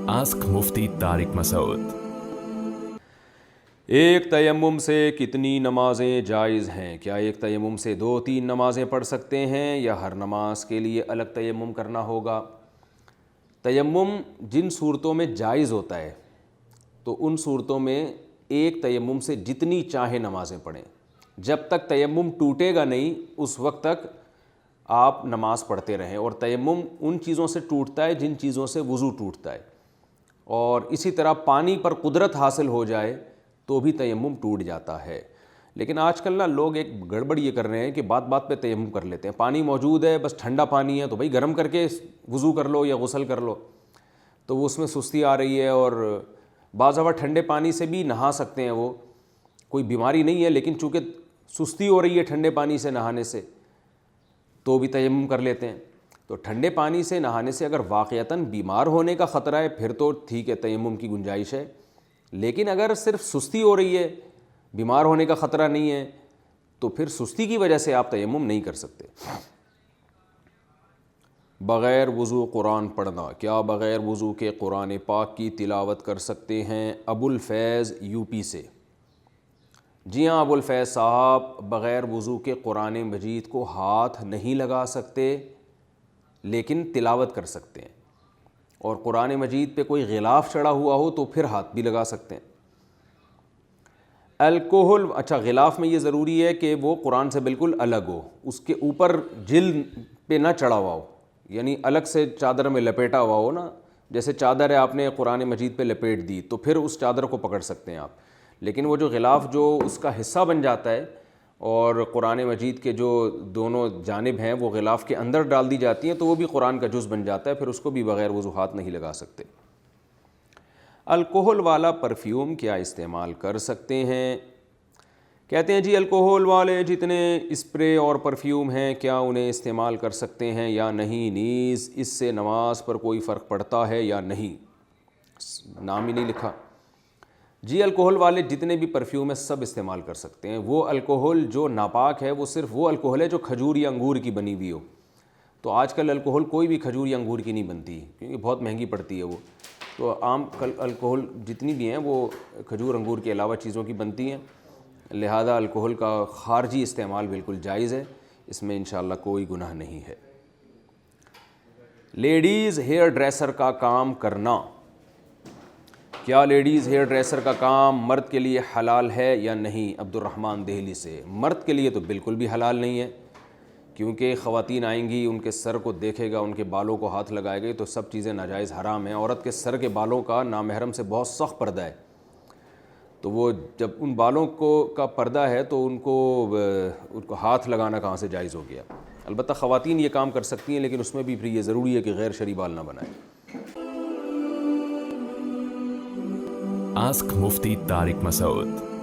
Ask मुफ्ती तारिक मसूद। एक तयम्मुम से कितनी नमाज़ें जायज़ हैं? क्या एक तयम्मुम से 2-3 नमाज़ें पढ़ सकते हैं या हर नमाज के लिए अलग तयम्मुम करना होगा? तयम्मुम जिन सूरतों में जायज़ होता है तो उन सूरतों में एक तयम्मुम से जितनी चाहे नमाज़ें पढ़ें। जब तक तयम्मुम टूटेगा नहीं उस वक्त तक आप नमाज़ पढ़ते रहें। और तयम्मुम उन चीज़ों से टूटता है जिन चीज़ों से वज़ू टूटता है, और इसी तरह पानी पर कुदरत हासिल हो जाए तो भी तयम्मुम टूट जाता है। लेकिन आजकल ना लोग एक गड़बड़ ये कर रहे हैं कि बात बात पे तयम्मुम कर लेते हैं। पानी मौजूद है, बस ठंडा पानी है तो भाई गर्म करके वज़ू कर लो या गुस्ल कर लो, तो वो उसमें सुस्ती आ रही है। और बाज़ दफ़ा ठंडे पानी से भी नहा सकते हैं, वो कोई बीमारी नहीं है, लेकिन चूँकि सुस्ती हो रही है ठंडे पानी से नहाने से तो भी तयम्मुम कर लेते हैं। तो ठंडे पानी से नहाने से अगर वाक़यतन बीमार होने का ख़तरा है फिर तो ठीक है, तयम्मुम की गुंजाइश है। लेकिन अगर सिर्फ सुस्ती हो रही है, बीमार होने का ख़तरा नहीं है, तो फिर सुस्ती की वजह से आप तयम्मुम नहीं कर सकते। बग़ैर वज़ू कुरान पढ़ना, क्या बग़ैर वज़ू के कुरान पाक की तिलावत कर सकते हैं? अबुल फैज़ यूपी से। जी हाँ अबुल फैज़ साहब, बग़ैर वज़ू के कुरान मजीद को हाथ नहीं लगा सकते लेकिन तिलावत कर सकते हैं। और कुरान मजीद पे कोई ग़िलाफ़ चढ़ा हुआ हो तो फिर हाथ भी लगा सकते हैं। अल्कोहल, अच्छा ग़िलाफ़ में ये ज़रूरी है कि वो कुरान से बिल्कुल अलग हो, उसके ऊपर जिल्द पे ना चढ़ा हुआ हो, यानी अलग से चादर में लपेटा हुआ हो ना। जैसे चादर है, आपने कुरान मजीद पे लपेट दी तो फिर उस चादर को पकड़ सकते हैं आप। लेकिन वो जो ग़िलाफ़ जो उसका हिस्सा बन जाता है और कुरान मजीद के जो दोनों जानिब हैं वो ग़िलाफ़ के अंदर डाल दी जाती हैं, तो वो भी कुरान का जुज़ बन जाता है, फिर उसको भी बग़ैर वज़ू हाथ नहीं लगा सकते। अल्कोहल वाला परफ्यूम क्या इस्तेमाल कर सकते हैं? कहते हैं जी अल्कोहल वाले जितने स्प्रे और परफ्यूम हैं क्या उन्हें इस्तेमाल कर सकते हैं या नहीं? नीज़ इससे नमाज पर कोई फ़र्क पड़ता है या नहीं? नाम ही नहीं लिखा। जी अल्कोहल वाले जितने भी परफ्यूम है सब इस्तेमाल कर सकते हैं। वो अल्कोहल जो नापाक है वो सिर्फ वो अल्कोहल है जो खजूर या अंगूर की बनी हुई हो। तो आजकल अल्कोहल कोई भी खजूर या अंगूर की नहीं बनती क्योंकि बहुत महंगी पड़ती है वो। तो आम अल्कोहल जितनी भी हैं वो खजूर अंगूर के अलावा चीज़ों की बनती हैं। लिहाजा अल्कोहल का खारजी इस्तेमाल बिल्कुल जायज़ है, इसमें इंशाअल्लाह कोई गुनाह नहीं है। लेडीज़ हेयर ड्रेसर का काम करना, क्या लेडीज़ हेयर ड्रेसर का काम मर्द के लिए हलाल है या नहीं? अब्दुर्रहमान देहली से। मर्द के लिए तो बिल्कुल भी हलाल नहीं है, क्योंकि ख़वातीन आएंगी, उनके सर को देखेगा, उनके बालों को हाथ लगाएगी, तो सब चीज़ें नाजायज़ हराम हैं। औरत के सर के बालों का नामहरम से बहुत सख्त पर्दा है, तो वो जब उन बालों को का पर्दा है तो उनको हाथ लगाना कहाँ से जायज़ हो गया? अलबत्ता ख़वातीन ये काम कर सकती हैं, लेकिन उसमें भी फिर ये ज़रूरी है कि गैर शरई बाल ना बनाएं। आस्क मुफ्ती तारिक मसूद।